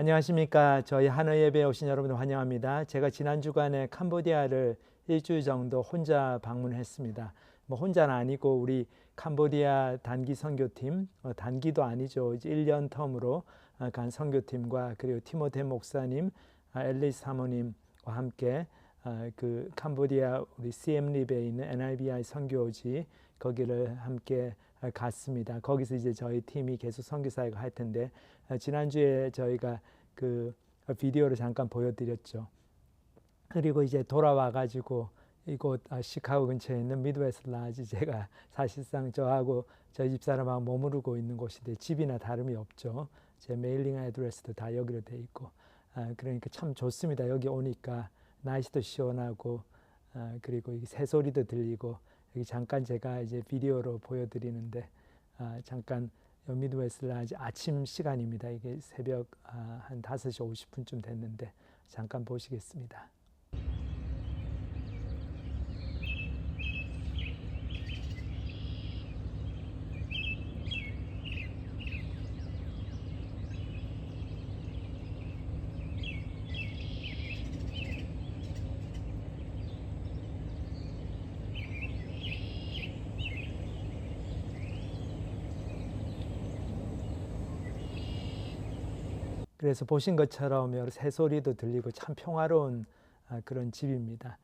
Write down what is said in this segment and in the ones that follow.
안녕하십니까. 저희 하너 예배에 오신 여러분을 환영합니다. 제가 지난 주간에 캄보디아를 일주일 정도 혼자 방문했습니다. 혼자는 아니고 우리 캄보디아 단기 선교팀, 단기도 아니죠. 이제 1년 텀으로 간 선교팀과 그리고 티모테 목사님, 앨리스 사모님과 함께 그 캄보디아 우리 시엠립에 있는 NIBI 선교지 거기를 함께 갔습니다. 거기서 이제 저희 팀이 계속 선교 사역을 할 텐데 지난주에 저희가 그 비디오를 잠깐 보여드렸죠. 그리고 이제 돌아와 가지고 이곳 시카고 근처에 있는 미드웨스트 라지, 제가 사실상 저하고 저희 집사람하고 머무르고 있는 곳인데 집이나 다름이 없죠. 제 메일링 애드레스도 다 여기로 돼 있고 그러니까 참 좋습니다. 여기 오니까 날씨도 시원하고 그리고 새소리도 들리고 여기 잠깐 제가 이제 비디오로 보여드리는데 잠깐 미드웨스트 라지 아침 시간입니다. 이게 새벽 한 5시 50분쯤 됐는데 잠깐 보시겠습니다. 그래서 보신 것처럼 여러 새소리도 들리고 참 평화로운 그런 집입니다.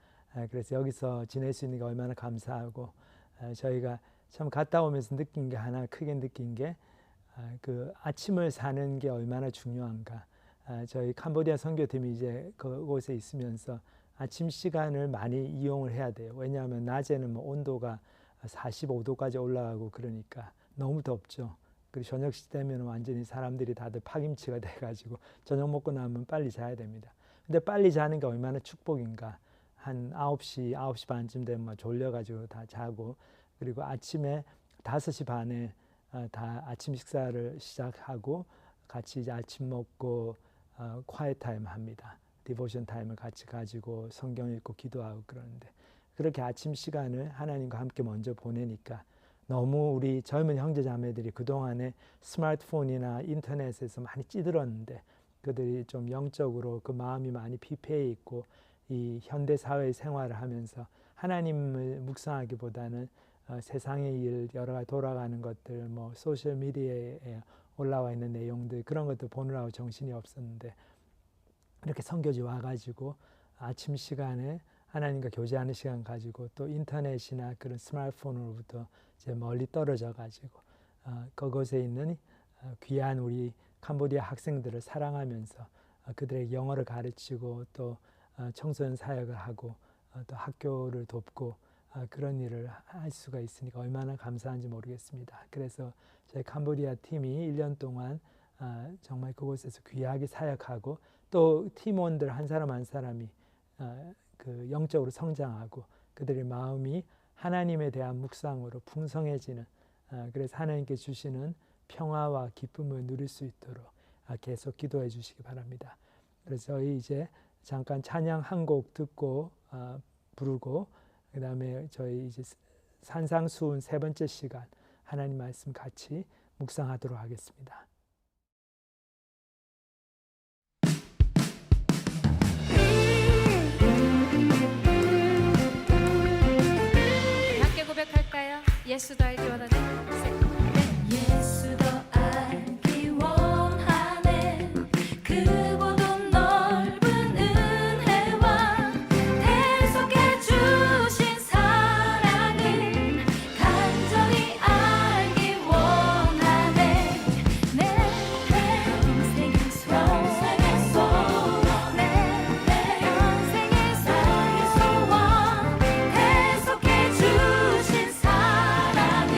그래서 여기서 지낼 수 있는 게 얼마나 감사하고 저희가 참 갔다 오면서 느낀 게 하나 크게 느낀 게 그 아침을 사는 게 얼마나 중요한가. 저희 캄보디아 선교팀이 이제 그곳에 있으면서 아침 시간을 많이 이용을 해야 돼요. 왜냐하면 낮에는 온도가 45도까지 올라가고 그러니까 너무 덥죠. 그리고 저녁 시 되면 완전히 사람들이 다들 파김치가 돼가지고 저녁 먹고 나면 빨리 자야 됩니다. 근데 빨리 자는 게 얼마나 축복인가. 한 9시 반쯤 되면 졸려가지고 다 자고, 그리고 아침에 5시 반에 다 아침 식사를 시작하고 같이 이제 아침 먹고 quiet 타임 합니다. 디보션 타임을 같이 가지고 성경 읽고 기도하고 그러는데, 그렇게 아침 시간을 하나님과 함께 먼저 보내니까 너무 우리 젊은 형제 자매들이 그동안에 스마트폰이나 인터넷에서 많이 찌들었는데 그들이 좀 영적으로 그 마음이 많이 피폐해 있고 이 현대 사회 생활을 하면서 하나님을 묵상하기보다는 세상의 일, 여러 가지 돌아가는 것들, 소셜 미디어에 올라와 있는 내용들, 그런 것들 보느라고 정신이 없었는데 이렇게 선교지 와가지고 아침 시간에 하나님과 교제하는 시간 가지고 또 인터넷이나 그런 스마트폰으로부터 이제 멀리 떨어져 가지고 그곳에 있는 귀한 우리 캄보디아 학생들을 사랑하면서 그들의 영어를 가르치고 또 청소년 사역을 하고 또 학교를 돕고 그런 일을 할 수가 있으니까 얼마나 감사한지 모르겠습니다. 그래서 저희 캄보디아 팀이 1년 동안 정말 그곳에서 귀하게 사역하고 또 팀원들 한 사람 한 사람이 그 영적으로 성장하고 그들의 마음이 하나님에 대한 묵상으로 풍성해지는, 그래서 하나님께 주시는 평화와 기쁨을 누릴 수 있도록 계속 기도해 주시기 바랍니다. 그래서 저희 이제 잠깐 찬양 한 곡 듣고 부르고 그 다음에 저희 이제 산상수훈 3번째 시간 하나님 말씀 같이 묵상하도록 하겠습니다. 고백할까요? 예수도 알기 원하네. 예수도 알기 원하네. 크고도 넓은 은혜와 대속해 주신 사랑을 간절히 알기 원하네. 내 평생의 소원, 내 평생의 소원, 대속해 주신 사랑을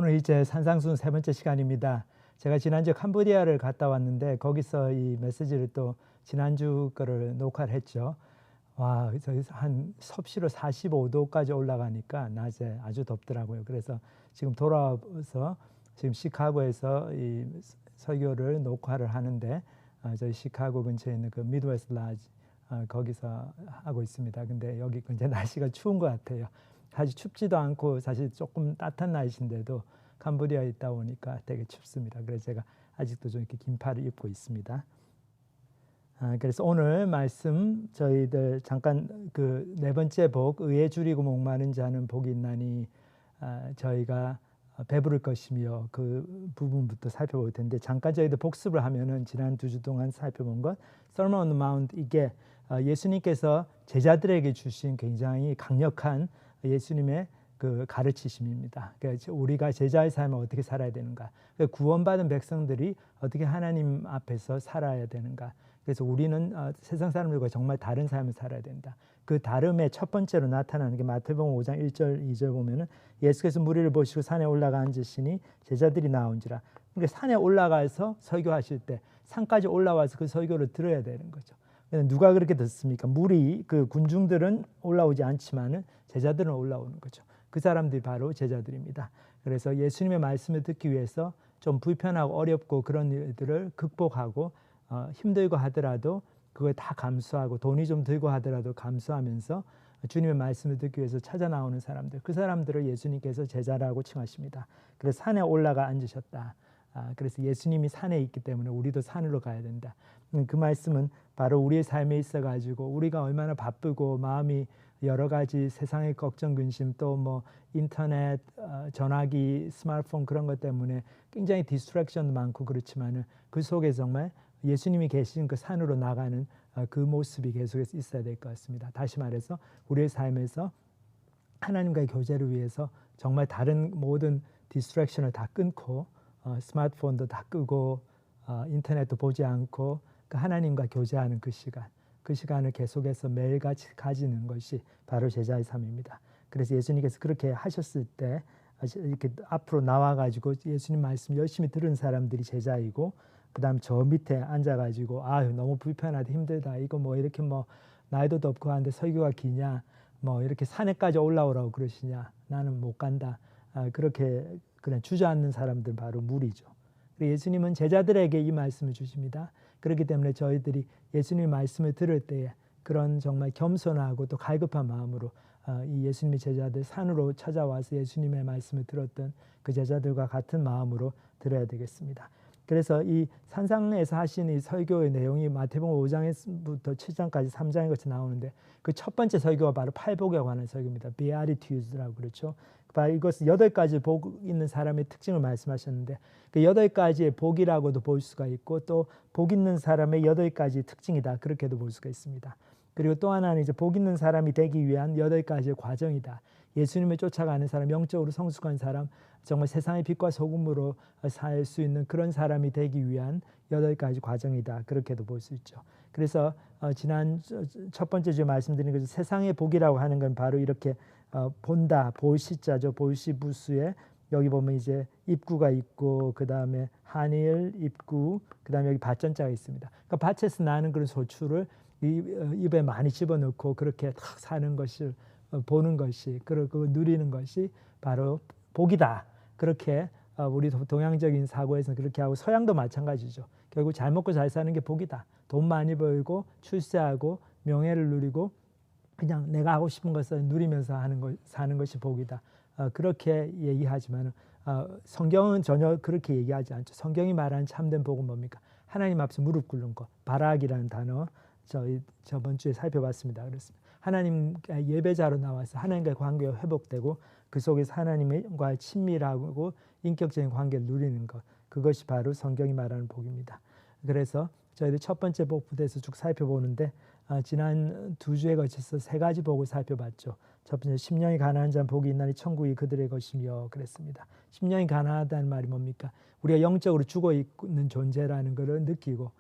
오늘 이제 산상순 세 번째 시간입니다. 제가 지난주에 캄보디아를 갔다 왔는데 거기서 이 메시지를 또 지난주 거를 녹화를 했죠. 와, 그래서 한 섭씨로 45도까지 올라가니까 낮에 아주 덥더라고요. 그래서 지금 돌아와서 지금 시카고에서 이 설교를 녹화를 하는데 저희 시카고 근처에 있는 그 미드웨스트 라지 거기서 하고 있습니다. 근데 여기 굉장히 날씨가 추운 것 같아요. 사실 춥지도 않고 사실 조금 따뜻한 날씨인데도 캄보디아에 있다 보니까 되게 춥습니다. 그래서 제가 아직도 좀 이렇게 긴팔을 입고 있습니다. 그래서 오늘 말씀 저희들 잠깐 그 네 번째 복 의에 줄이고 목마른 자는 복이 있나니 저희가 배부를 것이며 그 부분부터 살펴볼 텐데 잠깐 저희들 복습을 하면은 지난 2주 동안 살펴본 것 Sermon on the Mount 이게 예수님께서 제자들에게 주신 굉장히 강력한 예수님의 그 가르치심입니다. 그러니까 우리가 제자의 삶을 어떻게 살아야 되는가, 구원받은 백성들이 어떻게 하나님 앞에서 살아야 되는가. 그래서 우리는 세상 사람들과 정말 다른 삶을 살아야 된다. 그 다름의 첫 번째로 나타나는 게 마태복음 5장 1절 2절 보면은 예수께서 무리를 보시고 산에 올라가 앉으시니 제자들이 나온지라. 그러니까 산에 올라가서 설교하실 때 산까지 올라와서 그 설교를 들어야 되는 거죠. 누가 그렇게 듣습니까? 무리 그 군중들은 올라오지 않지만은 제자들은 올라오는 거죠. 그 사람들이 바로 제자들입니다. 그래서 예수님의 말씀을 듣기 위해서 좀 불편하고 어렵고 그런 일들을 극복하고 힘들고 하더라도 그걸 다 감수하고 돈이 좀 들고 하더라도 감수하면서 주님의 말씀을 듣기 위해서 찾아 나오는 사람들, 그 사람들을 예수님께서 제자라고 칭하십니다. 그래서 산에 올라가 앉으셨다. 그래서 예수님이 산에 있기 때문에 우리도 산으로 가야 된다. 그 말씀은 바로 우리의 삶에 있어가지고 우리가 얼마나 바쁘고 마음이 여러 가지 세상의 걱정, 근심, 또 뭐 인터넷, 전화기, 스마트폰 그런 것 때문에 굉장히 디스트랙션도 많고 그렇지만은 그 속에 정말 예수님이 계신 그 산으로 나가는 그 모습이 계속해서 있어야 될 것 같습니다. 다시 말해서 우리의 삶에서 하나님과의 교제를 위해서 정말 다른 모든 디스트랙션을 다 끊고 스마트폰도 다 끄고 인터넷도 보지 않고 그 하나님과 교제하는 그 시간을 계속해서 매일같이 가지는 것이 바로 제자의 삶입니다. 그래서 예수님께서 그렇게 하셨을 때 이렇게 앞으로 나와가지고 예수님 말씀 열심히 들은 사람들이 제자이고, 그 다음 저 밑에 앉아가지고 아유 너무 불편하다 힘들다 이거 뭐 이렇게 뭐 나이도 덥고 하는데 설교가 기냐 뭐 이렇게 산에까지 올라오라고 그러시냐 나는 못 간다 그렇게 그냥 주저앉는 사람들 바로 무리죠. 예수님은 제자들에게 이 말씀을 주십니다. 그렇기 때문에 저희들이 예수님의 말씀을 들을 때에 그런 정말 겸손하고 또 갈급한 마음으로 이 예수님의 제자들 산으로 찾아와서 예수님의 말씀을 들었던 그 제자들과 같은 마음으로 들어야 되겠습니다. 그래서 이 산상에서 하신 이 설교의 내용이 마태복음 5장부터 7장까지 3장에 걸쳐 나오는데 그 첫 번째 설교가 바로 팔복에 관한 설교입니다. Beatitudes라고 그렇죠. 바로 이것은 8가지 복 있는 사람의 특징을 말씀하셨는데 그 8가지의 복이라고도 볼 수가 있고 또 복 있는 사람의 8가지 특징이다 그렇게도 볼 수가 있습니다. 그리고 또 하나는 이제 복 있는 사람이 되기 위한 8가지의 과정이다. 예수님을 쫓아가는 사람, 영적으로 성숙한 사람, 정말 세상의 빛과 소금으로 살 수 있는 그런 사람이 되기 위한 8가지 과정이다. 그렇게도 볼 수 있죠. 그래서 지난 첫 번째 주에 말씀드린 것처럼 세상의 복이라고 하는 건 바로 이렇게 본다, 볼시자죠. 볼시부수에 여기 보면 이제 입구가 있고 그 다음에 한일 입구, 그 다음에 여기 밭전자가 있습니다. 그러니까 밭에서 나는 그런 소출을 입에 많이 집어넣고 그렇게 탁 사는 것을 보는 것이, 그리고 누리는 것이 바로 복이다. 그렇게 우리 동양적인 사고에서는 그렇게 하고 서양도 마찬가지죠. 결국 잘 먹고 잘 사는 게 복이다. 돈 많이 벌고 출세하고 명예를 누리고 그냥 내가 하고 싶은 것을 누리면서 사는 것이 복이다. 그렇게 얘기하지만 성경은 전혀 그렇게 얘기하지 않죠. 성경이 말하는 참된 복은 뭡니까? 하나님 앞에서 무릎 꿇는 것. 바락이라는 단어 저번 주에 살펴봤습니다. 그렇습니다. 하나님 예배자로 나와서 하나님과의 관계가 회복되고 그 속에서 하나님과 친밀하고 인격적인 관계를 누리는 것, 그것이 바로 성경이 말하는 복입니다. 그래서 저희들 첫 번째 복부터해서 쭉 살펴보는데 지난 2주에 걸쳐서 3가지 복을 살펴봤죠. 첫 번째, 심령이 가난한 자는 복이 있나니 천국이 그들의 것이며 그랬습니다. 심령이 가난하다는 말이 뭡니까? 우리가 영적으로 죽어 있는 존재라는 것을 느끼고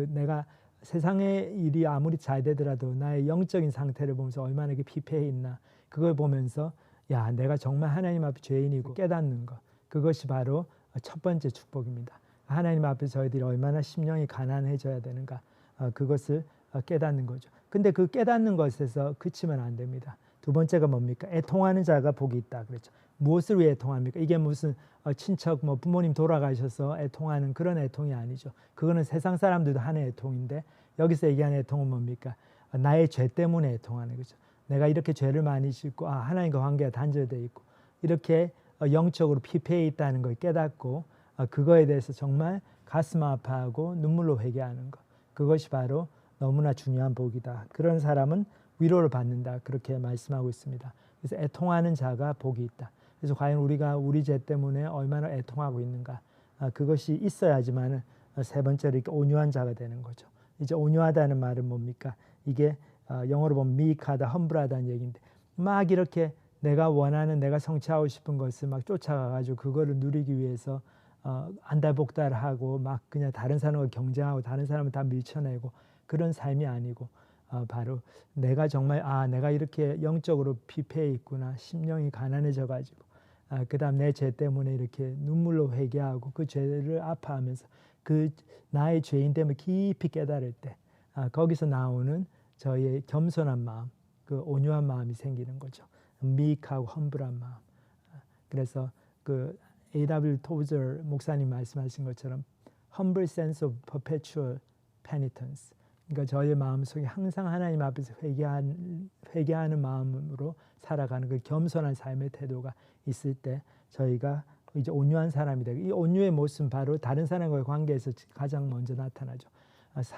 내가 세상의 일이 아무리 잘 되더라도 나의 영적인 상태를 보면서 얼마나 이게 피폐해 있나 그걸 보면서 야 내가 정말 하나님 앞에 죄인이고 깨닫는 것, 그것이 바로 첫 번째 축복입니다. 하나님 앞에 저희들이 얼마나 심령이 가난해져야 되는가, 그것을 깨닫는 거죠. 근데 그 깨닫는 것에서 그치면 안 됩니다. 두 번째가 뭡니까? 애통하는 자가 복이 있다 그랬죠. 무엇을 위해 애통합니까? 이게 무슨 친척 뭐 부모님 돌아가셔서 애통하는 그런 애통이 아니죠. 그거는 세상 사람들도 하는 애통인데, 여기서 얘기하는 애통은 뭡니까? 나의 죄 때문에 애통하는 거죠. 내가 이렇게 죄를 많이 짓고 하나님과 관계가 단절되어 있고 이렇게 영적으로 피폐해 있다는 걸 깨닫고 그거에 대해서 정말 가슴 아파하고 눈물로 회개하는 것, 그것이 바로 너무나 중요한 복이다. 그런 사람은 위로를 받는다, 그렇게 말씀하고 있습니다. 그래서 애통하는 자가 복이 있다. 그래서 과연 우리가 우리 죄 때문에 얼마나 애통하고 있는가, 그것이 있어야지만 세 번째로 이렇게 온유한 자가 되는 거죠. 이제 온유하다는 말은 뭡니까? 이게 영어로 보면 meek하다, humble하다는 얘기인데, 막 이렇게 내가 원하는, 내가 성취하고 싶은 것을 막 쫓아가가지고 그거를 누리기 위해서 안달복달하고 막 그냥 다른 사람과 경쟁하고 다른 사람을 다 밀쳐내고 그런 삶이 아니고, 바로 내가 정말 내가 이렇게 영적으로 피폐해 있구나, 심령이 가난해져 가지고 그 다음 내 죄 때문에 이렇게 눈물로 회개하고 그 죄를 아파하면서 그 나의 죄인됨을 깊이 깨달을 때 거기서 나오는 저희의 겸손한 마음, 그 온유한 마음이 생기는 거죠. meek하고 humble한 마음. 그래서 그 A.W. 토저 목사님 말씀하신 것처럼 humble sense of perpetual penitence. 그러니까 저희의 마음속에 항상 하나님 앞에서 회개하는 마음으로 살아가는 그 겸손한 삶의 태도가 있을 때 저희가 이제 온유한 사람이 되고, 이 온유의 모습은 바로 다른 사람과의 관계에서 가장 먼저 나타나죠.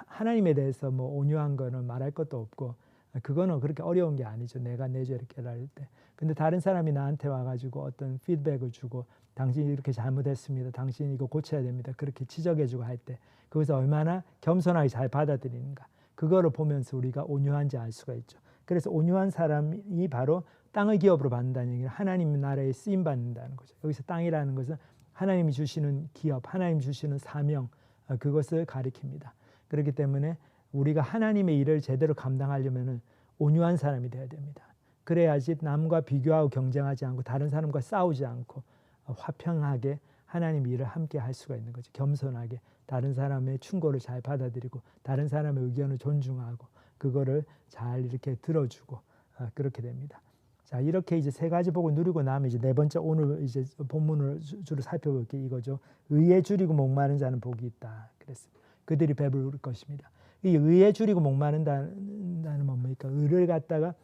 하나님에 대해서 뭐 온유한 거는 말할 것도 없고 그거는 그렇게 어려운 게 아니죠. 내가 내 죄를 깨달을 때. 근데 다른 사람이 나한테 와가지고 어떤 피드백을 주고 당신이 이렇게 잘못했습니다, 당신이 이거 고쳐야 됩니다, 그렇게 지적해주고 할 때 그것을 얼마나 겸손하게 잘 받아들이는가, 그거를 보면서 우리가 온유한지 알 수가 있죠. 그래서 온유한 사람이 바로 땅을 기업으로 받는다는 얘기는 하나님 나라에 쓰임 받는다는 거죠. 여기서 땅이라는 것은 하나님이 주시는 기업, 하나님 주시는 사명, 그것을 가리킵니다. 그렇기 때문에 우리가 하나님의 일을 제대로 감당하려면 온유한 사람이 되어야 됩니다. 그래야지 남과 비교하고 경쟁하지 않고 다른 사람과 싸우지 않고 화평하게 하나님 일을 함께 할 수가 있는 거죠. 겸손하게 다른 사람의 충고를 잘 받아들이고 다른 사람의 의견을 존중하고 그거를 잘 이렇게 들어주고 그렇게 됩니다. 자, 이렇게 이제 세 가지 복을 누리고 나면 이제 네 번째 오늘 이제 본문을 주로 살펴볼 게 이거죠. 의에 줄이고 목마른 자는 복이 있다 그랬습니다. 그들이 배부를 것입니다. 이 의에 줄이고 목마른다는 뭡니까? 의를 갖다가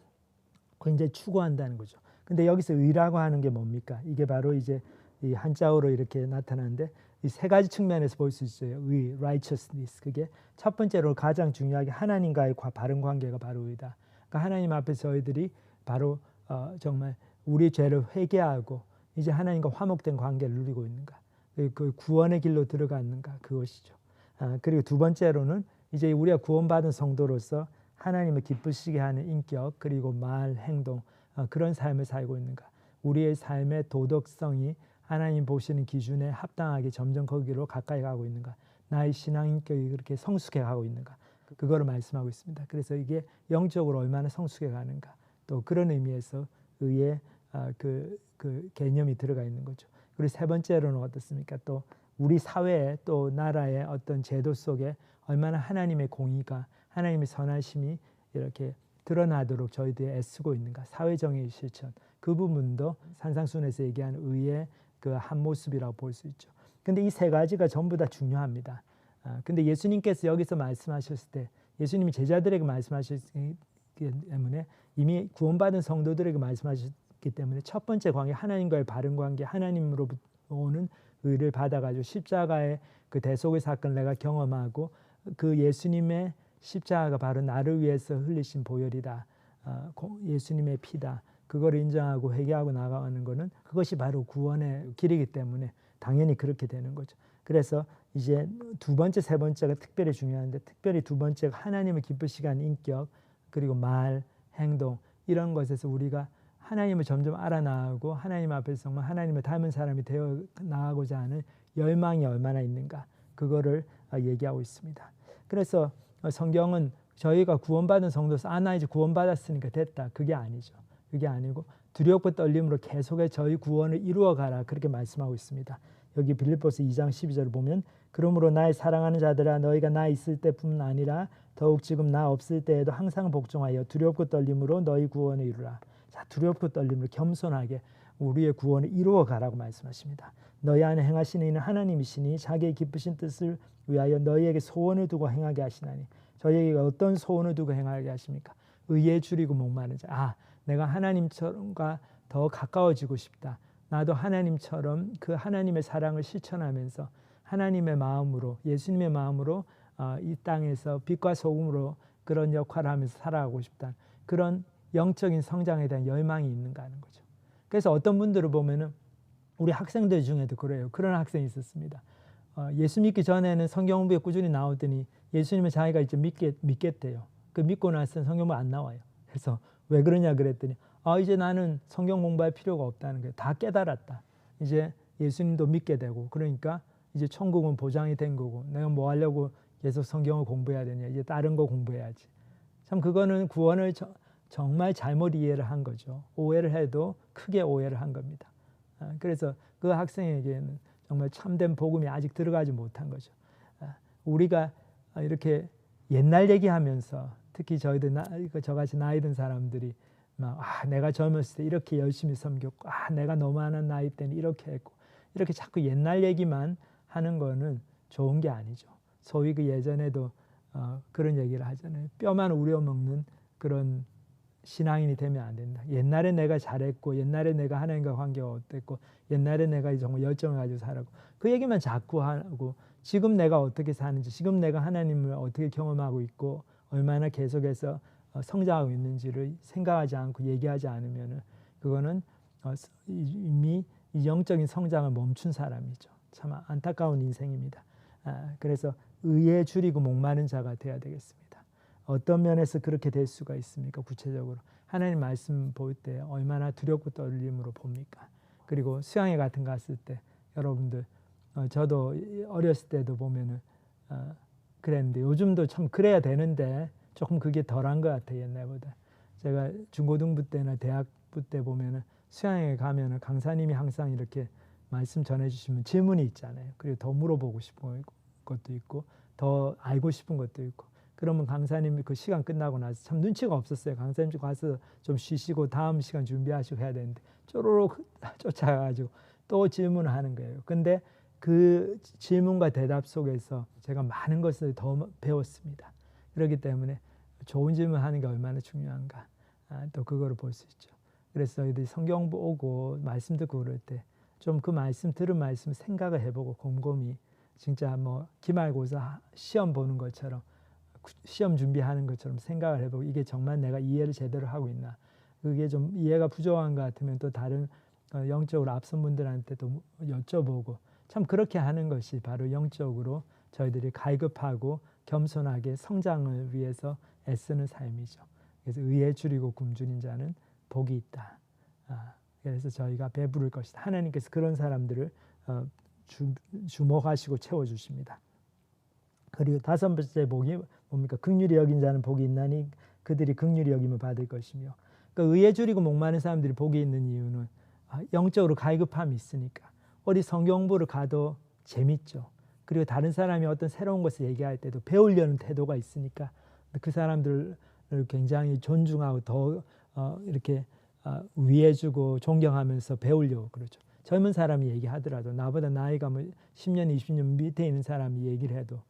굉장히 추구한다는 거죠. 근데 여기서 의라고 하는 게 뭡니까? 이게 바로 이제 이 한자어로 이렇게 나타나는데 이 세 가지 측면에서 볼 수 있어요. 의, righteousness. 그게 첫 번째로 가장 중요하게 하나님과의 바른 관계가 바로 의다. 그러니까 하나님 앞에 저희들이 바로 정말 우리 죄를 회개하고 이제 하나님과 화목된 관계를 누리고 있는가, 그 구원의 길로 들어갔는가, 그것이죠. 그리고 두 번째로는 이제 우리가 구원받은 성도로서 하나님을 기쁘시게 하는 인격, 그리고 말, 행동, 그런 삶을 살고 있는가, 우리의 삶의 도덕성이 하나님 보시는 기준에 합당하게 점점 거기로 가까이 가고 있는가, 나의 신앙 인격이 그렇게 성숙해 가고 있는가, 그거를 말씀하고 있습니다. 그래서 이게 영적으로 얼마나 성숙해 가는가, 또 그런 의미에서 의의 그 개념이 들어가 있는 거죠. 그리고 세 번째로는 어떻습니까? 또 우리 사회에 또 나라의 어떤 제도 속에 얼마나 하나님의 공의가, 하나님의 선하심이 이렇게 드러나도록 저희들이 애쓰고 있는가, 사회정의의 실천, 그 부분도 산상순에서 얘기하는 의의 그 한 모습이라고 볼 수 있죠. 근데 이 세 가지가 전부 다 중요합니다. 근데 예수님께서 여기서 말씀하셨을 때 예수님이 제자들에게 말씀하셨기 때문에 이미 구원받은 성도들에게 말씀하셨기 때문에 첫 번째 관계, 하나님과의 바른 관계, 하나님으로부터 오는 의를 받아가지고 십자가의 그 대속의 사건을 내가 경험하고 그 예수님의 십자가가 바로 나를 위해서 흘리신 보혈이다, 예수님의 피다, 그걸 인정하고 회개하고 나가는 것은 그것이 바로 구원의 길이기 때문에 당연히 그렇게 되는 거죠. 그래서 이제 두 번째, 세 번째가 특별히 중요한데, 특별히 두 번째가 하나님을 기쁘시게 하는 인격, 그리고 말, 행동, 이런 것에서 우리가 하나님을 점점 알아나가고 하나님 앞에서 정말 하나님을 닮은 사람이 되어 나가고자 하는 열망이 얼마나 있는가, 그거를 얘기하고 있습니다. 그래서 성경은 저희가 구원받은 성도로서 나 이제 구원받았으니까 됐다, 그게 아니죠. 그게 아니고 두렵고 떨림으로 계속해 저희 구원을 이루어가라 그렇게 말씀하고 있습니다. 여기 빌립보서 2장 12절을 보면 그러므로 나의 사랑하는 자들아 너희가 나 있을 때뿐 아니라 더욱 지금 나 없을 때에도 항상 복종하여 두렵고 떨림으로 너희 구원을 이루라. 자, 두렵고 떨림으로 겸손하게 우리의 구원을 이루어가라고 말씀하십니다. 너희 안에 행하시는 이는 하나님이시니 자기의 기쁘신 뜻을 위하여 너희에게 소원을 두고 행하게 하시나니 저희에게 어떤 소원을 두고 행하게 하십니까? 의에 줄이고 목마른 자. 내가 하나님처럼과 더 가까워지고 싶다. 나도 하나님처럼 그 하나님의 사랑을 실천하면서 하나님의 마음으로 예수님의 마음으로 이 땅에서 빛과 소금으로 그런 역할을 하면서 살아가고 싶다. 그런 영적인 성장에 대한 열망이 있는가 하는 거죠. 그래서 어떤 분들을 보면은 우리 학생들 중에도 그래요. 그런 학생이 있었습니다. 예수 믿기 전에는 성경 공부에 꾸준히 나오더니 예수님을 자기가 이제 믿겠대요. 그 믿고 나서는 성경 공부 안 나와요. 그래서 왜 그러냐 그랬더니 이제 나는 성경 공부할 필요가 없다는 거예요. 다 깨달았다. 이제 예수님도 믿게 되고 그러니까 이제 천국은 보장이 된 거고 내가 뭐 하려고 계속 성경을 공부해야 되냐. 이제 다른 거 공부해야지. 참 그거는 구원을 정말 잘못 이해를 한 거죠. 오해를 해도 크게 오해를 한 겁니다. 그래서 그 학생에게는 정말 참된 복음이 아직 들어가지 못한 거죠. 우리가 이렇게 옛날 얘기하면서 특히 저희들 저같이 나이 든 사람들이 막 내가 젊었을 때 이렇게 열심히 섬겼고 내가 너무한 나이 때는 이렇게 했고 이렇게 자꾸 옛날 얘기만 하는 거는 좋은 게 아니죠. 소위 그 예전에도 그런 얘기를 하잖아요. 뼈만 우려먹는 그런 신앙인이 되면 안 된다. 옛날에 내가 잘했고 옛날에 내가 하나님과 관계가 어땠고 옛날에 내가 정말 열정을 가지고 살았고 그 얘기만 자꾸 하고 지금 내가 어떻게 사는지 지금 내가 하나님을 어떻게 경험하고 있고 얼마나 계속해서 성장하고 있는지를 생각하지 않고 얘기하지 않으면 그거는 이미 영적인 성장을 멈춘 사람이죠. 참 안타까운 인생입니다. 그래서 의에 줄이고 목마른 자가 되어야 되겠습니다. 어떤 면에서 그렇게 될 수가 있습니까? 구체적으로 하나님 말씀 볼 때 얼마나 두렵고 떨림으로 봅니까? 그리고 수양회 같은 거 갔을 때 여러분들 저도 어렸을 때도 보면은 그랬는데 요즘도 참 그래야 되는데 조금 그게 덜한 것 같아요. 옛날보다. 제가 중고등부 때나 대학부 때 보면은 수양회 가면은 강사님이 항상 이렇게 말씀 전해주시면 질문이 있잖아요. 그리고 더 물어보고 싶은 것도 있고 더 알고 싶은 것도 있고 그러면 강사님이 그 시간 끝나고 나서 참 눈치가 없었어요. 강사님 좀 가서 좀 쉬시고 다음 시간 준비하시고 해야 되는데 쪼로록 쫓아가가지고 또 질문을 하는 거예요. 근데 그 질문과 대답 속에서 제가 많은 것을 더 배웠습니다. 그렇기 때문에 좋은 질문하는 게 얼마나 중요한가 또 그거를 볼 수 있죠. 그래서 저희들이 성경 보고 말씀 듣고 그럴 때 좀 그 말씀 들은 말씀 생각을 해보고 곰곰이 진짜 뭐 기말고사 시험 보는 것처럼 시험 준비하는 것처럼 생각을 해보고 이게 정말 내가 이해를 제대로 하고 있나 그게 좀 이해가 부족한 것 같으면 또 다른 영적으로 앞선 분들한테 또 여쭤보고 참 그렇게 하는 것이 바로 영적으로 저희들이 갈급하고 겸손하게 성장을 위해서 애쓰는 삶이죠. 그래서 의에 줄이고 굶주린 자는 복이 있다. 그래서 저희가 배부를 것이다. 하나님께서 그런 사람들을 주목하시고 채워주십니다. 그리고 다섯 번째 복이 뭡니까? 긍휼히 여긴 자는 복이 있나니 그들이 긍휼히 여김을 받을 것이며 그러니까 의에 줄이고 목마른 사람들이 복이 있는 이유는 영적으로 갈급함이 있으니까 어디 성경부를 가도 재밌죠. 그리고 다른 사람이 어떤 새로운 것을 얘기할 때도 배우려는 태도가 있으니까 그 사람들을 굉장히 존중하고 더 이렇게 위해주고 존경하면서 배우려고 그러죠. 젊은 사람이 얘기하더라도 나보다 나이가 뭐 10년, 20년 밑에 있는 사람이 얘기를 해도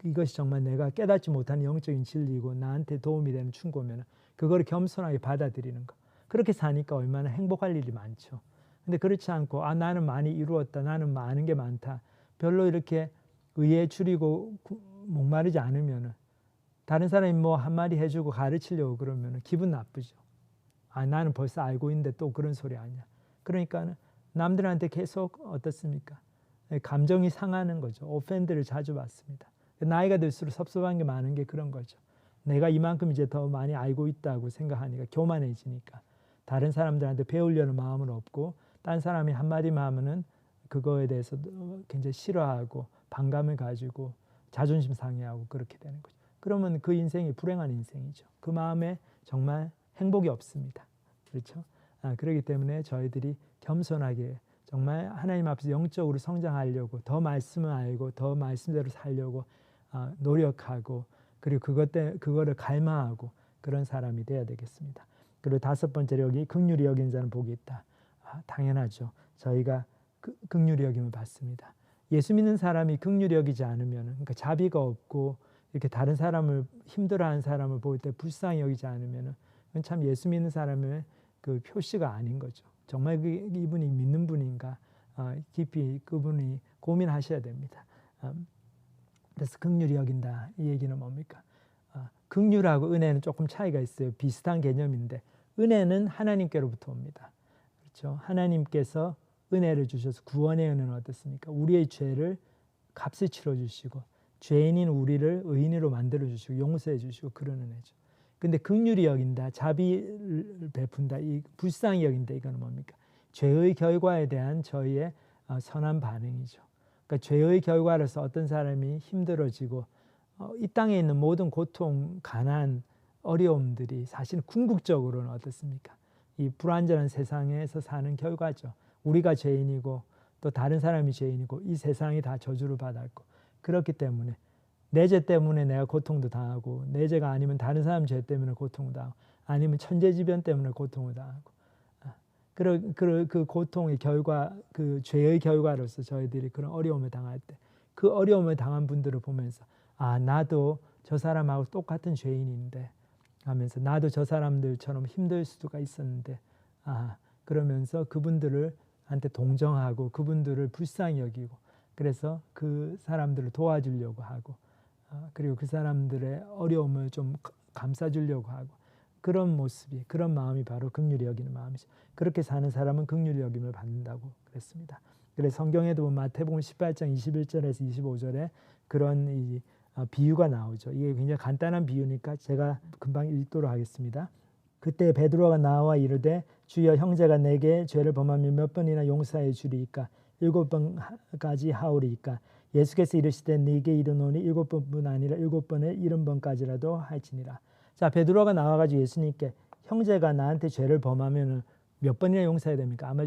이것이 정말 내가 깨닫지 못하는 영적인 진리고 나한테 도움이 되는 충고면 그거를 겸손하게 받아들이는 거. 그렇게 사니까 얼마나 행복할 일이 많죠. 근데 그렇지 않고 나는 많이 이루었다. 나는 많은 게 많다. 별로 이렇게 의에 줄이고 목마르지 않으면 다른 사람이 뭐 한마디 해주고 가르치려고 그러면 기분 나쁘죠. 나는 벌써 알고 있는데 또 그런 소리 아니야. 그러니까 남들한테 계속 어떻습니까? 감정이 상하는 거죠. 오펜드를 자주 받습니다. 나이가 들수록 섭섭한 게 많은 게 그런 거죠. 내가 이만큼 이제 더 많이 알고 있다고 생각하니까 교만해지니까 다른 사람들한테 배우려는 마음은 없고 딴 사람이 한마디만 하면은 그거에 대해서 굉장히 싫어하고 반감을 가지고 자존심 상해하고 그렇게 되는 거죠. 그러면 그 인생이 불행한 인생이죠. 그 마음에 정말 행복이 없습니다. 그렇죠? 그렇기 때문에 저희들이 겸손하게 정말 하나님 앞에서 영적으로 성장하려고 더 말씀을 알고 더 말씀대로 살려고 노력하고 그리고 그거를 갈망하고 그런 사람이 되어야 되겠습니다. 그리고 다섯 번째로 여기 긍휼히 여기는 자는 복이 있다. 당연하죠. 저희가 긍휼히 여김을 받습니다. 예수 믿는 사람이 긍휼히 여기지 않으면, 그러니까 자비가 없고 이렇게 다른 사람을 힘들어하는 사람을 볼 때 불쌍히 여기지 않으면 그건 참 예수 믿는 사람의 그 표시가 아닌 거죠. 정말 이분이 믿는 분인가 깊이 그분이 고민하셔야 됩니다. 그래서 긍휼히 여긴다 이 얘기는 뭡니까? 긍휼하고 은혜는 조금 차이가 있어요. 비슷한 개념인데 은혜는 하나님께로부터 옵니다. 그렇죠? 하나님께서 은혜를 주셔서 구원의 은혜는 어떻습니까? 우리의 죄를 값을 치러 주시고 죄인인 우리를 의인으로 만들어 주시고 용서해 주시고 그런 은혜죠. 근데 긍휼히 여긴다, 자비를 베푼다, 이 불쌍히 여긴다 이거는 뭡니까? 죄의 결과에 대한 저희의 선한 반응이죠. 그러니까 죄의 결과로서 어떤 사람이 힘들어지고 이 땅에 있는 모든 고통, 가난, 어려움들이 사실 궁극적으로는 어떻습니까? 이 불완전한 세상에서 사는 결과죠. 우리가 죄인이고 또 다른 사람이 죄인이고 이 세상이 다 저주를 받았고 그렇기 때문에 내 죄 때문에 내가 고통도 당하고 내 죄가 아니면 다른 사람 죄 때문에 고통을 당하고 아니면 천재지변 때문에 고통을 당하고 그 고통의 결과 그 죄의 결과로서 저희들이 그런 어려움을 당할 때 그 어려움을 당한 분들을 보면서 나도 저 사람하고 똑같은 죄인인데 하면서 나도 저 사람들처럼 힘들 수가 있었는데 그러면서 그분들을 한테 동정하고 그분들을 불쌍히 여기고 그래서 그 사람들을 도와주려고 하고 그리고 그 사람들의 어려움을 좀 감싸주려고 하고 그런 모습이 그런 마음이 바로 긍휼히 여기는 마음이죠. 그렇게 사는 사람은 긍휼히 여김을 받는다고 그랬습니다. 그래서 성경에도 보면 마태복음 18장 21절에서 25절에 그런 이 비유가 나오죠. 이게 굉장히 간단한 비유니까 제가 금방 읽도록 하겠습니다. 그때 베드로가 나와 이르되 주여 형제가 내게 죄를 범하면 몇 번이나 용서해 주리이까 7번까지 하오리이까 예수께서 이르시되 네게 이르노니 7번뿐 아니라 7번에 70번까지라도 할지니라. 자, 베드로가 나와가지고 예수님께 형제가 나한테 죄를 범하면 몇 번이나 용서해야 됩니까? 아마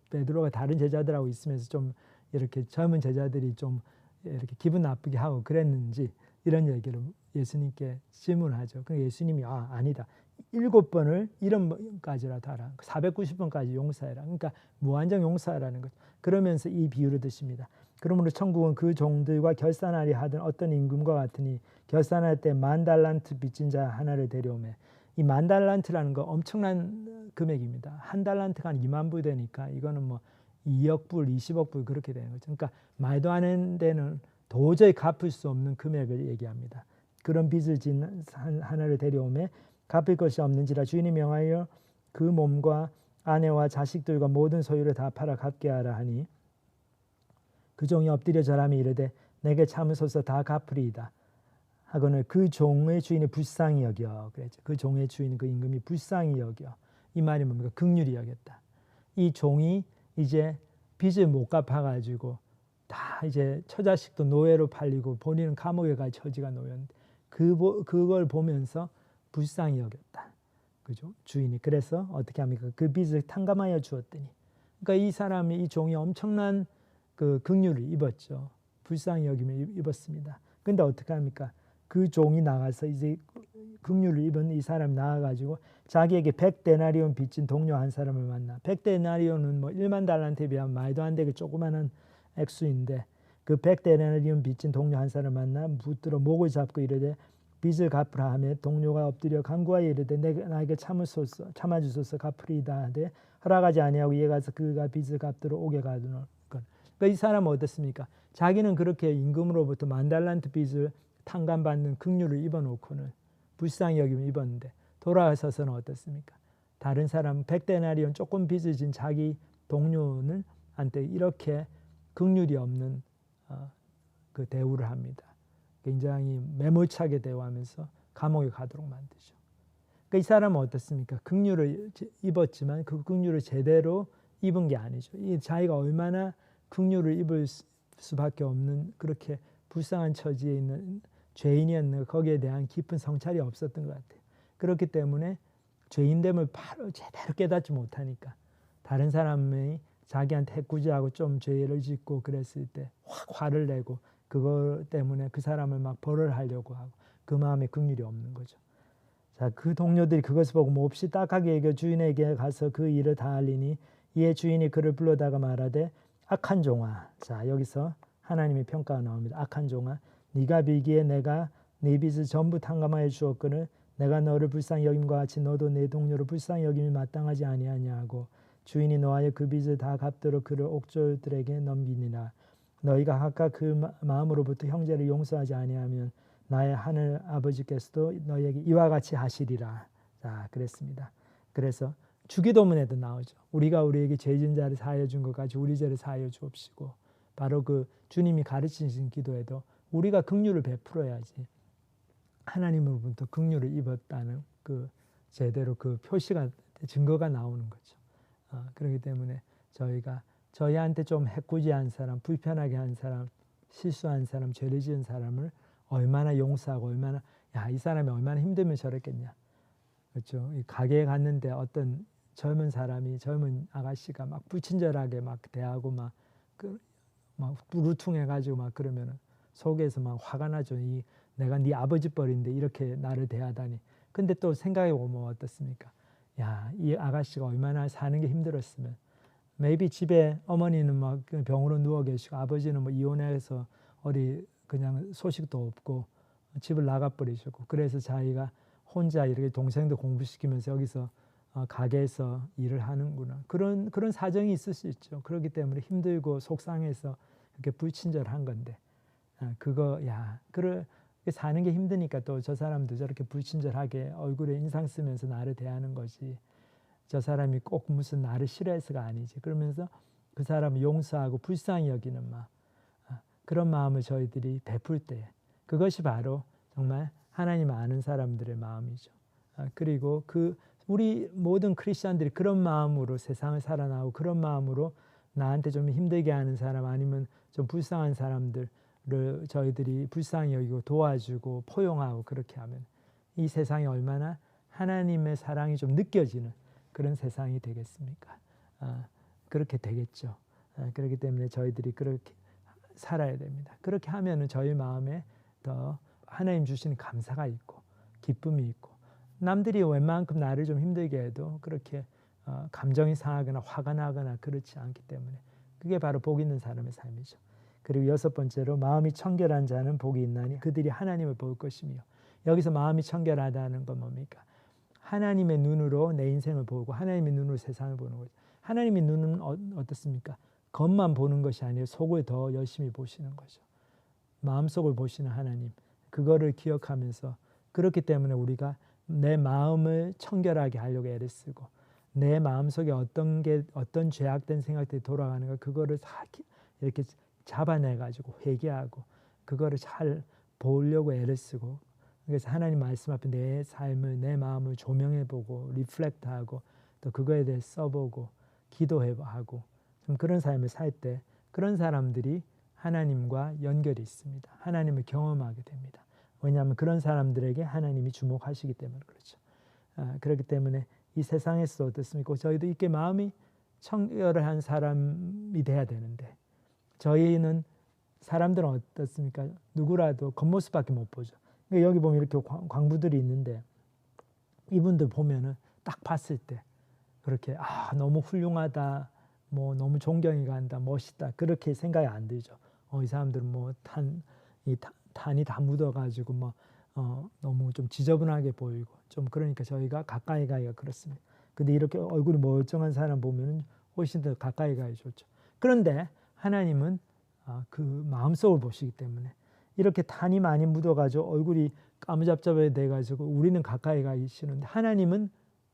베드로가 다른 제자들하고 있으면서 좀 이렇게 젊은 제자들이 좀 이렇게 기분 나쁘게 하고 그랬는지 이런 얘기를 예수님께 질문하죠. 그 예수님이 아니다. 7번을 70번까지라도 하라. 490번까지 용서해라. 그러니까 무한정 용서하라는 거죠. 그러면서 이 비유를 드십니다. 그러므로 천국은 그 종들과 결산하려 하던 어떤 임금과 같으니 결산할 때 10,000달란트 빚진 자 하나를 데려오매. 이 10,000달란트라는 거 엄청난 금액입니다. 한 달란트가 한 2만 불 되니까 이거는 뭐 2억 불, 20억 불 그렇게 되는 거죠. 그러니까 말도 안 되는 데는 도저히 갚을 수 없는 금액을 얘기합니다. 그런 빚을 진 하나를 데려오매 갚을 것이 없는지라 주인이 명하여 그 몸과 아내와 자식들과 모든 소유를 다 팔아 갚게 하라 하니 그 종이 엎드려 절하며 이르되 내게 참으소서 다 갚으리이다 하거늘 그 종의 주인이 불쌍히 여겨 그랬죠. 그 종의 주인 그 임금이 불쌍히 여겨. 이 말이 뭡니까? 긍휼히 여겼다. 이 종이 이제 빚을 못 갚아가지고 다 이제 처자식도 노예로 팔리고 본인은 감옥에 갈 처지가 놓였는데 그걸 보면서 불쌍히 여겼다. 그죠? 주인이. 그래서 어떻게 합니까? 그 빚을 탕감하여 주었더니. 그러니까 이 사람이 이 종이 엄청난 그 긍휼을 입었죠. 불쌍히 여김을 입었습니다. 근데 어떻게 합니까? 그 종이 나가서 이제 긍휼을 입은 이 사람이 나와가지고 자기에게 100데나리온 빚진 동료 한 사람을 만나. 100데나리온은 뭐 1만 달란트에 비하면 말도 안 되게 조그마한 액수인데 그 100데나리온 빚진 동료 한 사람을 만나 붙들어 목을 잡고 이르되 빚을 갚으라 하며 동료가 엎드려 간구하여 이르되 나에게 참아주소서 갚으리이다 하되 허락하지 아니하고 이에 가서 그가 빚을 갚도록 오게 가두노. 그러니까 이 사람은 어떻습니까? 자기는 그렇게 임금으로부터 10,000달란트 빚을 탕감받는 긍휼을 입어놓고는 불쌍히 여김을 입었는데 돌아서서는 어떻습니까? 다른 사람 100데나리온 조금 빚을 진 자기 동료는 한테 이렇게 긍휼이 없는 그 대우를 합니다. 굉장히 매몰차게 대우하면서 감옥에 가도록 만드죠. 그러니까 이 사람은 어떻습니까? 긍휼을 입었지만 그 긍휼을 제대로 입은 게 아니죠. 이 자기가 얼마나 긍휼을 입을 수밖에 없는 그렇게 불쌍한 처지에 있는 죄인이었는가 거기에 대한 깊은 성찰이 없었던 것 같아요. 그렇기 때문에 죄인됨을 바로 제대로 깨닫지 못하니까 다른 사람이 자기한테 해코지하고 좀 죄를 짓고 그랬을 때 확 화를 내고 그거 때문에 그 사람을 막 벌을 하려고 하고 그 마음에 긍휼이 없는 거죠. 자, 그 동료들이 그것을 보고 몹시 딱하게 여겨 주인에게 가서 그 일을 다 알리니 이에 주인이 그를 불러다가 말하되 악한 종아. 자, 여기서 하나님의 평가가 나옵니다. 악한 종아, 네가 빌기에 내가 네 빚을 전부 탕감하여 주었거늘 내가 너를 불쌍히 여김과 같이 너도 내 동료를 불쌍히 여김이 마땅하지 아니하냐 하고 주인이 노하여 그 빚을 다 갚도록 그를 옥졸들에게 넘기니라. 너희가 각각 그 마음으로부터 형제를 용서하지 아니하면 나의 하늘 아버지께서도 너희에게 이와 같이 하시리라. 자, 그랬습니다. 그래서 주기도문에도 나오죠. 우리가 우리에게 죄 지은 자를 사하여 준 것 같이 우리 죄를 사하여 주옵시고, 바로 그 주님이 가르치신 기도에도 우리가 긍휼을 베풀어야지 하나님으로부터 긍휼을 입었다는 그 제대로 그 표시가 증거가 나오는 거죠. 그렇기 때문에 저희가 저희한테 좀 해코지한 사람, 불편하게 한 사람, 실수한 사람, 죄를 지은 사람을 얼마나 용서하고 얼마나 이 사람이 얼마나 힘들면 저랬겠냐. 그렇죠. 이 가게에 갔는데 어떤 젊은 아가씨가 막 불친절하게 막 대하고 막 우루퉁해가지고 막 그러면은 속에서 막 화가 나죠. 내가 네 아버지 뻘인데 이렇게 나를 대하다니. 근데 또 생각해 보면 어떻습니까? 이 아가씨가 얼마나 사는 게 힘들었으면. maybe 집에 어머니는 막 병으로 누워 계시고 아버지는 뭐 이혼해서 어디 그냥 소식도 없고 집을 나가버리셨고, 그래서 자기가 혼자 이렇게 동생도 공부시키면서 여기서 가게에서 일을 하는구나. 그런 사정이 있을 수 있죠. 그렇기 때문에 힘들고 속상해서 이렇게 불친절한 건데, 사는 게 힘드니까 또 저 사람도 저렇게 불친절하게 얼굴에 인상 쓰면서 나를 대하는 거지. 저 사람이 꼭 무슨 나를 싫어해서가 아니지. 그러면서 그 사람을 용서하고 불쌍히 여기는 마음, 그런 마음을 저희들이 베풀 때 그것이 바로 정말 하나님 아는 사람들의 마음이죠. 그리고 우리 모든 크리스천들이 그런 마음으로 세상을 살아나고 그런 마음으로 나한테 좀 힘들게 하는 사람 아니면 좀 불쌍한 사람들을 저희들이 불쌍히 여기고 도와주고 포용하고 그렇게 하면 이 세상이 얼마나 하나님의 사랑이 좀 느껴지는 그런 세상이 되겠습니까? 그렇게 되겠죠. 그렇기 때문에 저희들이 그렇게 살아야 됩니다. 그렇게 하면은 저희 마음에 더 하나님 주시는 감사가 있고 기쁨이 있고, 남들이 웬만큼 나를 좀 힘들게 해도 그렇게 감정이 상하거나 화가 나거나 그렇지 않기 때문에 그게 바로 복 있는 사람의 삶이죠. 그리고 6번째로 마음이 청결한 자는 복이 있나니 그들이 하나님을 볼 것이며, 여기서 마음이 청결하다는 건 뭡니까? 하나님의 눈으로 내 인생을 보고 하나님의 눈으로 세상을 보는 거죠. 하나님의 눈은 어떻습니까? 겉만 보는 것이 아니라 속을 더 열심히 보시는 거죠. 마음속을 보시는 하나님, 그거를 기억하면서, 그렇기 때문에 우리가 내 마음을 청결하게 하려고 애를 쓰고 내 마음속에 어떤 죄악된 생각들이 돌아가는 거, 그거를 다 이렇게 잡아내가지고 회개하고 그거를 잘 보려고 애를 쓰고, 그래서 하나님 말씀 앞에 내 삶을, 내 마음을 조명해보고 리플렉트하고 또 그거에 대해 써보고 기도하고 좀 그런 삶을 살 때 그런 사람들이 하나님과 연결이 있습니다. 하나님을 경험하게 됩니다. 왜냐하면 그런 사람들에게 하나님이 주목하시기 때문에 그렇죠. 그렇기 때문에 이 세상에서 어떻습니까? 저희도 이렇게 마음이 청결한 사람이 돼야 되는데, 저희는 사람들은 어떻습니까? 누구라도 겉모습밖에 못 보죠. 그러니까 여기 보면 이렇게 광부들이 있는데 이분들 보면은 딱 봤을 때 그렇게 너무 훌륭하다, 뭐 너무 존경이 간다, 멋있다, 그렇게 생각이 안 들죠. 이 사람들은 뭐 탄이 다 묻어가지고 뭐 너무 좀 지저분하게 보이고 좀 그러니까 저희가 가까이 가기가 그렇습니다. 근데 이렇게 얼굴이 멀쩡한 사람 보면은 훨씬 더 가까이 가기 좋죠. 그런데 하나님은 그 마음속을 보시기 때문에 이렇게 탄이 많이 묻어가지고 얼굴이 까무잡잡하게 돼가지고 우리는 가까이 가기 싫은데 하나님은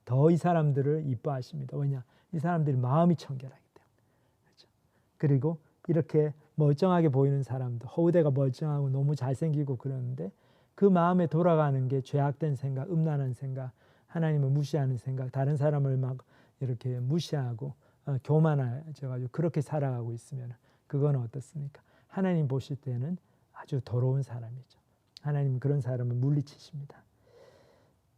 더 이 사람들을 이뻐하십니다. 왜냐? 이 사람들이 마음이 청결하기 때문에. 그렇죠? 그리고 이렇게 멀쩡하게 보이는 사람도, 허우대가 멀쩡하고 너무 잘생기고 그러는데 그 마음에 돌아가는 게 죄악된 생각, 음란한 생각, 하나님을 무시하는 생각, 다른 사람을 막 이렇게 무시하고 교만해져가지고 그렇게 살아가고 있으면 그건 어떻습니까? 하나님 보실 때는 아주 더러운 사람이죠. 하나님은 그런 사람을 물리치십니다.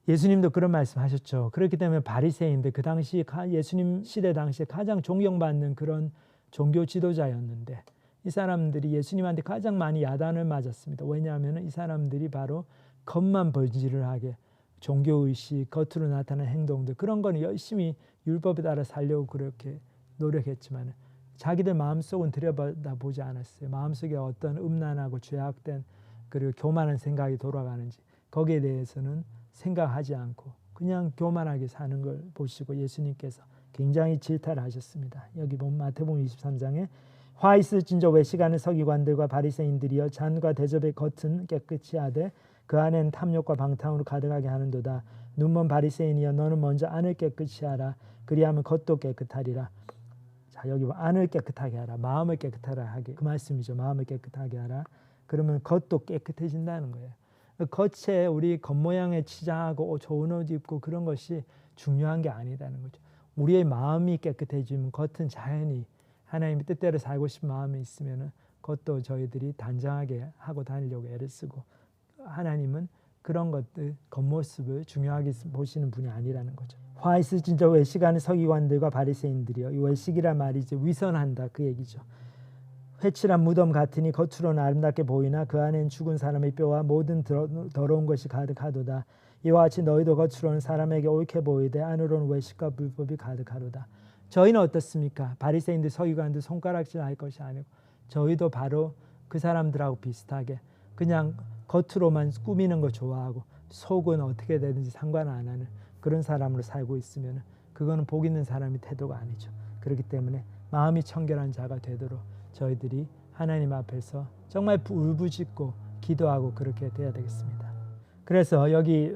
예수님도 그런 말씀하셨죠. 그렇기 때문에 바리새인들 그 당시 예수님 시대 당시에 가장 존경받는 그런 종교 지도자였는데 이 사람들이 예수님한테 가장 많이 야단을 맞았습니다. 왜냐하면 이 사람들이 바로 겉만 번지르하게 종교의식, 겉으로 나타나는 행동들 그런 거는 열심히 율법에 따라 살려고 그렇게 노력했지만 자기들 마음속은 들여다보지 않았어요. 마음속에 어떤 음란하고 죄악된 그리고 교만한 생각이 돌아가는지 거기에 대해서는 생각하지 않고 그냥 교만하게 사는 걸 보시고 예수님께서 굉장히 질타를 하셨습니다. 여기 보면 마태복음 23장에 화 있을진저 외식하는 서기관들과 바리새인들이여 잔과 대접의 겉은 깨끗이 하되 그 안엔 탐욕과 방탕으로 가득하게 하는도다. 눈먼 바리새인이여 너는 먼저 안을 깨끗이 하라. 그리하면 겉도 깨끗하리라. 자 여기 안을 깨끗하게 하라. 마음을 깨끗하게 그 말씀이죠. 마음을 깨끗하게 하라. 그러면 겉도 깨끗해진다는 거예요. 겉에 우리 겉모양에 치장하고 좋은 옷 입고 그런 것이 중요한 게 아니라는 거죠. 우리의 마음이 깨끗해지면 겉은 자연히 하나님의 뜻대로 살고 싶은 마음이 있으면 겉도 저희들이 단정하게 하고 다니려고 애를 쓰고 하나님은 그런 것들 겉모습을 중요하게 보시는 분이 아니라는 거죠. 화 있을진저 외식하는 서기관들과 바리새인들이요. 이 외식이란 말이 이제 위선한다 그 얘기죠. 회칠한 무덤 같으니 겉으로는 아름답게 보이나 그 안엔 죽은 사람의 뼈와 모든 더러운 것이 가득하도다. 이와 같이 너희도 겉으로는 사람에게 옳게 보이되 안으로는 외식과 불법이 가득하도다. 저희는 어떻습니까? 바리새인들 서기관들 손가락질 할 것이 아니고 저희도 바로 그 사람들하고 비슷하게 그냥 겉으로만 꾸미는 거 좋아하고 속은 어떻게 되든지 상관 안 하는 그런 사람으로 살고 있으면 그거는 복 있는 사람의 태도가 아니죠. 그렇기 때문에 마음이 청결한 자가 되도록 저희들이 하나님 앞에서 정말 울부짖고 기도하고 그렇게 돼야 되겠습니다. 그래서 여기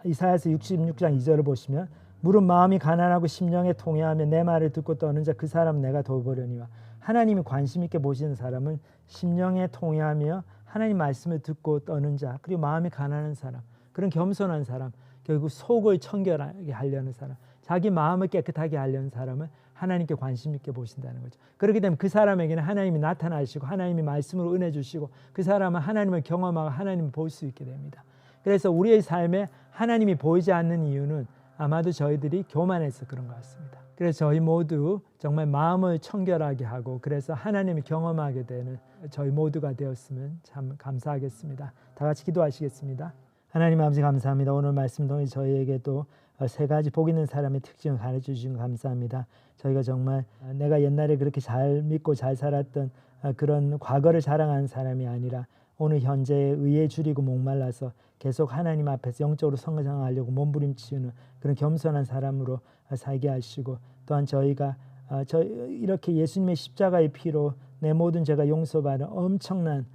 이사야서 66장 2절을 보시면 물은 마음이 가난하고 심령에 통회하며 내 말을 듣고 떠는 자 그 사람은 내가 돌보려니와 하나님이 관심 있게 보시는 사람은 심령에 통회하며 하나님 말씀을 듣고 떠는 자 그리고 마음이 가난한 사람 그런 겸손한 사람 결국 속을 청결하게 하려는 사람 자기 마음을 깨끗하게 하려는 사람은 하나님께 관심 있게 보신다는 거죠. 그렇기 때문에 그 사람에게는 하나님이 나타나시고 하나님이 말씀으로 은혜 주시고 그 사람은 하나님을 경험하고 하나님을 볼 수 있게 됩니다. 그래서 우리의 삶에 하나님이 보이지 않는 이유는 아마도 저희들이 교만해서 그런 것 같습니다. 그래서 저희 모두 정말 마음을 청결하게 하고 그래서 하나님을 경험하게 되는 저희 모두가 되었으면 참 감사하겠습니다. 다 같이 기도하시겠습니다. 하나님 아버지 감사합니다. 오늘 말씀 통해 저희에게 또 세 가지 복 있는 사람의 특징을 가르쳐 주신 감사합니다. 저희가 정말 내가 옛날에 그렇게 잘 믿고 잘 살았던 그런 과거를 자랑하는 사람이 아니라 오늘 현재에 의에 줄이고 목말라서 계속 하나님 앞에서 영적으로 성장하려고 몸부림치는 그런 겸손한 사람으로 살게 하시고 또한 저희가 이렇게 예수님의 십자가의 피로 내 모든 죄가 용서받은 엄청난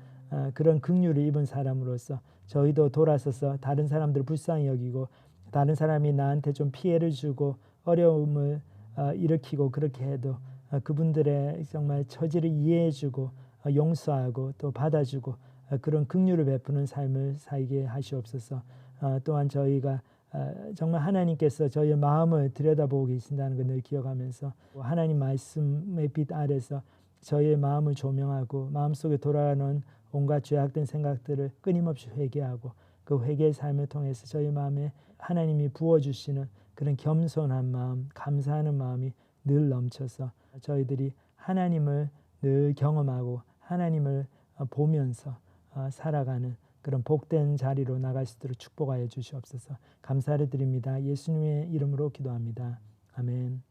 그런 긍휼을 입은 사람으로서 저희도 돌아서서 다른 사람들을 불쌍히 여기고 다른 사람이 나한테 좀 피해를 주고 어려움을 일으키고 그렇게 해도 그분들의 정말 처지를 이해해주고 용서하고 또 받아주고 그런 긍휼을 베푸는 삶을 살게 하시옵소서. 또한 저희가 정말 하나님께서 저희의 마음을 들여다보고 계신다는 걸 늘 기억하면서 하나님 말씀의 빛 아래서 저희의 마음을 조명하고 마음속에 돌아가는 온갖 죄악된 생각들을 끊임없이 회개하고 그 회개의 삶을 통해서 저희 마음에 하나님이 부어주시는 그런 겸손한 마음, 감사하는 마음이 늘 넘쳐서 저희들이 하나님을 늘 경험하고 하나님을 보면서 살아가는 그런 복된 자리로 나갈 수 있도록 축복하여 주시옵소서. 감사를 드립니다. 예수님의 이름으로 기도합니다. 아멘.